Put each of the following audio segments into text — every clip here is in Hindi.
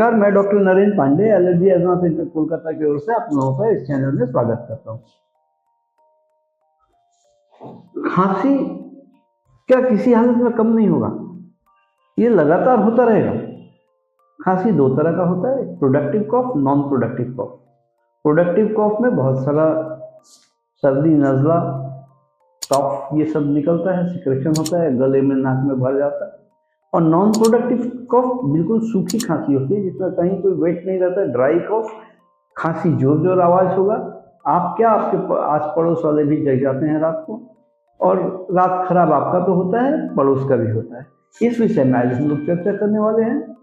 नमस्कार, मैं doctor Narendra Pandey allergy asthma centre Kolkata की ओर से आप लोगों का इस चैनल में स्वागत करता हूँ। खांसी क्या किसी हालत में कम नहीं होगा? ये लगातार होता रहेगा। खांसी दो तरह का होता है, प्रोडक्टिव कॉफ, नॉन प्रोडक्टिव कॉफ। प्रोडक्टिव कॉफ में बहुत सारा सर्दी, नज़ला, कफ ये सब निकलता है, सिक्रेशन होता है, गले में, नाक में भर जाता है। और नॉन प्रोडक्टिव कफ बिल्कुल सूखी खांसी होती है जिसमें कहीं कोई वेट नहीं रहता, ड्राई कफ, खांसी जोर जोर आवाज होगा, आप क्या आपके आस पड़ोस वाले भी जग जाते हैं रात को, और रात खराब आपका तो होता है, पड़ोस का भी होता है। इस विषय में आज हम लोग चर्चा करने वाले हैं।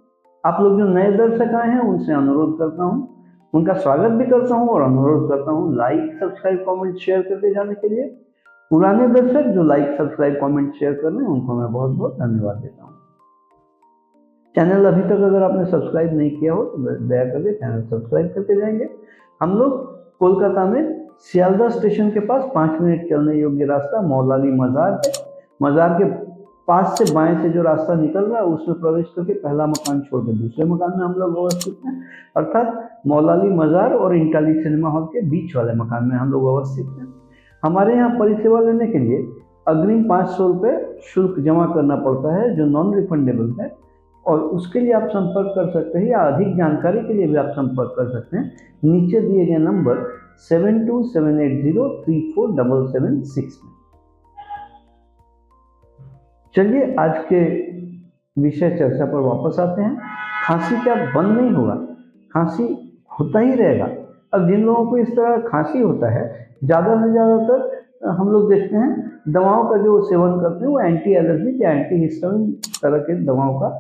आप लोग जो नए दर्शक आए हैं उनसे अनुरोध करता हूँ, उनका स्वागत भी करता हूँ और अनुरोध करता हूँ लाइक, सब्सक्राइब, कमेंट, शेयर करते जाने के लिए। पुराने दर्शक जो लाइक, सब्सक्राइब, कमेंट, शेयर कर रहे हैं उनको मैं बहुत बहुत धन्यवाद देता हूँ। चैनल अभी तक अगर आपने सब्सक्राइब नहीं किया हो तो दया करके चैनल सब्सक्राइब करके जाएंगे। हम लोग कोलकाता में सियालदह स्टेशन के पास 5 मिनट चलने योग्य रास्ता मौलाली मज़ार है। मज़ार के पास से बाएं से जो रास्ता निकल रहा है उसमें प्रवेश करके पहला मकान छोड़ के दूसरे मकान में हम लोग अवस्थित हैं, अर्थात मौलाली मज़ार और इंटाली सिनेमा हॉल के बीच वाले मकान में हम लोग अवस्थित हैं। हमारे यहाँ परिसेवा लेने के लिए अग्रिम 500 रुपये शुल्क जमा करना पड़ता है जो नॉन रिफंडेबल है, और उसके लिए आप संपर्क कर सकते हैं या अधिक जानकारी के लिए भी आप संपर्क कर सकते हैं नीचे दिए गए नंबर 7278034776 में। चलिए आज के विषय चर्चा पर वापस आते हैं। खांसी क्या बंद नहीं होगा? खांसी होता ही रहेगा। अब जिन लोगों को इस तरह खांसी होता है, ज़्यादा से ज़्यादातर हम लोग देखते हैं दवाओं का जो सेवन करते हैं वो एंटी एलर्जिक या एंटी हिस्टामिन तरह के दवाओं का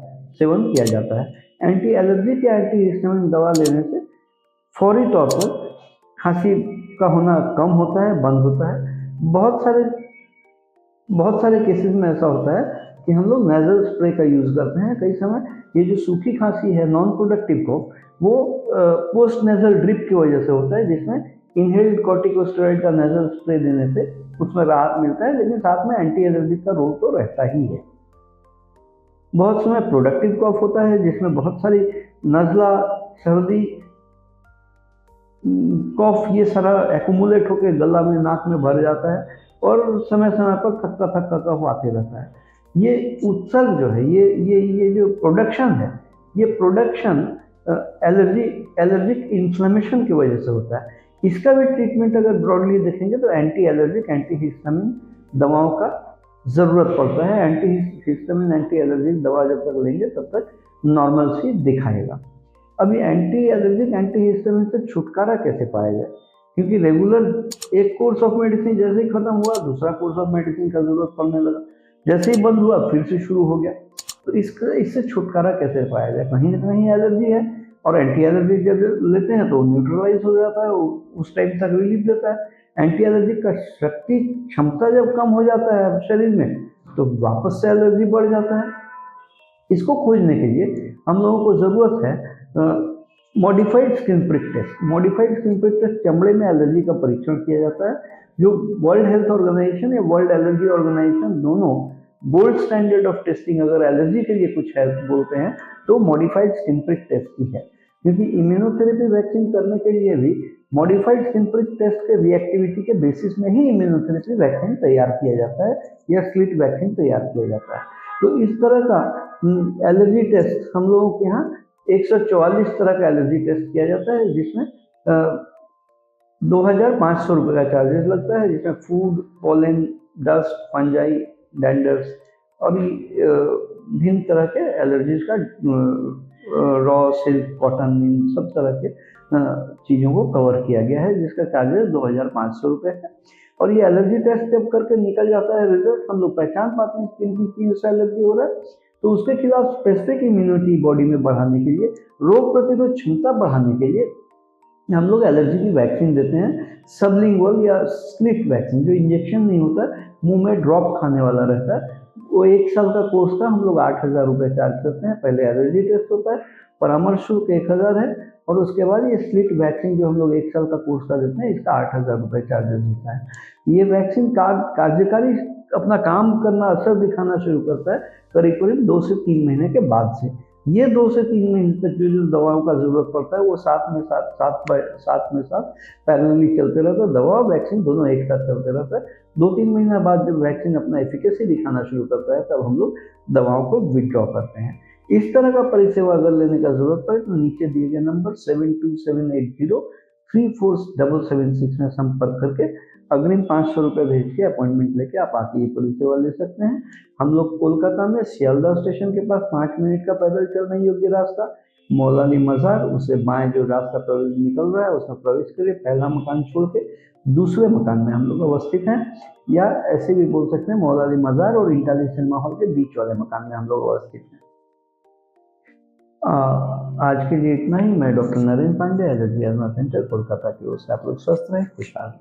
सेवन किया जाता है। एंटी एलर्जिक या एंटी हिस्टामिन दवा लेने से फौरी तौर पर खांसी का होना कम होता है, बंद होता है। बहुत सारे केसेस में ऐसा होता है कि हम लोग नेजल स्प्रे का यूज़ करते हैं। कई समय ये जो सूखी खांसी है, नॉन प्रोडक्टिव कॉफ, वो पोस्ट नेजल ड्रिप की वजह से होता है जिसमें इनहेल्ड कॉर्टिकोस्टेरॉइड का नेजल स्प्रे देने से उसमें राहत मिलता है, लेकिन साथ में एंटी एलर्जिक का रोल तो रहता ही है। बहुत समय प्रोडक्टिव कॉफ होता है जिसमें बहुत सारी नज़ला, सर्दी, कॉफ ये सारा एक्यूमुलेट होकर गला में, नाक में भर जाता है और समय समय पर थक्का थक्का कफ आते रहता है। ये उत्सर्ग जो है, ये जो प्रोडक्शन है, ये प्रोडक्शन एलर्जिक इन्फ्लेमेशन की वजह से होता है। इसका भी ट्रीटमेंट अगर ब्रॉडली देखेंगे तो एंटी एलर्जिक, एंटी हिस्टामिन दवाओं का ज़रूरत पड़ता है। एंटी हिस्टामिन, एंटी एलर्जिक दवा जब तक लेंगे तब तक नॉर्मल सी दिखाएगा। अभी एंटी एलर्जिक, एंटी हिस्टामिन से छुटकारा कैसे पाया जाए? क्योंकि रेगुलर एक कोर्स ऑफ मेडिसिन जैसे ही खत्म हुआ दूसरा कोर्स ऑफ मेडिसिन का जरूरत पड़ने लगा, जैसे ही बंद हुआ फिर से शुरू हो गया। तो इससे छुटकारा कैसे पाया जाए? कहीं ना कहीं एलर्जी है और एंटी एलर्जिक जब लेते हैं तो न्यूट्रलाइज हो जाता है, उस टाइम तक रिलीफ देता है। एंटी एलर्जिक का शक्ति क्षमता जब कम हो जाता है शरीर में तो वापस से एलर्जी बढ़ जाता है। इसको खोजने के लिए हम लोगों को ज़रूरत है modified skin prick test. Modified skin prick test चमड़े में एलर्जी का परीक्षण किया जाता है, जो वर्ल्ड हेल्थ ऑर्गेनाइजेशन या वर्ल्ड एलर्जी ऑर्गेनाइजेशन दोनों गोल्ड स्टैंडर्ड ऑफ टेस्टिंग अगर एलर्जी के लिए कुछ है बोलते हैं तो मॉडिफाइड स्किन प्रिक टेस्ट ही है। क्योंकि इम्यूनोथेरेपी वैक्सीन करने के लिए भी मॉडिफाइड स्किन प्रिक टेस्ट के रिएक्टिविटी के बेसिस में ही इम्यूनोथेरेपी वैक्सीन तैयार किया जाता है या स्लिट वैक्सीन तैयार किया जाता है। तो इस तरह का एलर्जी टेस्ट हम लोगों के यहाँ 144 तरह का एलर्जी टेस्ट किया जाता है, जिसमें 2500 रुपये का चार्जेस लगता है, जिसमें फूड, पॉलन, डस्ट, फंजाई, डैंडर्स और भिन्न तरह के एलर्जीज का रॉ, सिल्क, कॉटन, इन सब तरह के चीज़ों को कवर किया गया है, जिसका चार्जेस 2500 रुपये है। और ये एलर्जी टेस्ट जब करके निकल जाता है रिजल्ट, हम लोग पहचान पाते हैं किन चीज़ से एलर्जी हो रहा है, तो उसके खिलाफ स्पेसिफिक इम्यूनिटी बॉडी में बढ़ाने के लिए, रोग प्रतिरोध क्षमता बढ़ाने के लिए हम लोग एलर्जी की वैक्सीन देते हैं। सबलिंगुअल या स्लिट वैक्सीन, जो इंजेक्शन नहीं होता, मुंह में ड्रॉप खाने वाला रहता है, वो 1 साल का कोर्स का हम लोग 8000 रुपये चार्ज करते हैं। पहले एलर्जी टेस्ट होता है, परामर्श शुल्क 1000 है, और उसके बाद ये स्लिट वैक्सीन जो हम लोग 1 साल का कोर्स का देते हैं, इसका 8000 रुपये चार्जेस होता है। ये वैक्सीन कार्यकारी अपना काम करना, असर दिखाना शुरू करता है करीब 2 से 3 महीने के बाद से। ये 2 से 3 महीने तक जो दवाओं का जरूरत पड़ता है वो साथ में साथ पैरेलली चलते रहता है। दवा और वैक्सीन दोनों एक साथ चलते रहता है। 2-3 महीने बाद जब वैक्सीन अपना एफिकेसी दिखाना शुरू करता है तब हम लोग दवाओं को विड्रॉ करते हैं। इस तरह का परिसेवा अगर लेने का जरूरत पड़े तो नीचे दिए गए नंबर 7278034776 में संपर्क करके अग्रिम 500 रुपये भेज के अपॉइंटमेंट लेके आप आके ये परिसेवा ले सकते हैं। हम लोग कोलकाता में सियालदह स्टेशन के पास 5 मिनट का पैदल चलने योग्य रास्ता, मौलाली मज़ार, उसे बाएं जो रास्ता निकल रहा है उसमें प्रवेश करिए, पहला मकान छोड़ के दूसरे मकान में हम लोग अवस्थित हैं, या ऐसे भी बोल सकते हैं मौलाली मज़ार और इंटाली सिनेमा हॉल के बीच वाले मकान में हम लोग अवस्थित हैं। आज के लिए इतना ही। मैं doctor Narendra Pandey, allergy asthma centre Kolkata की ओर से आप लोग स्वस्थ रहें, खुशहाल।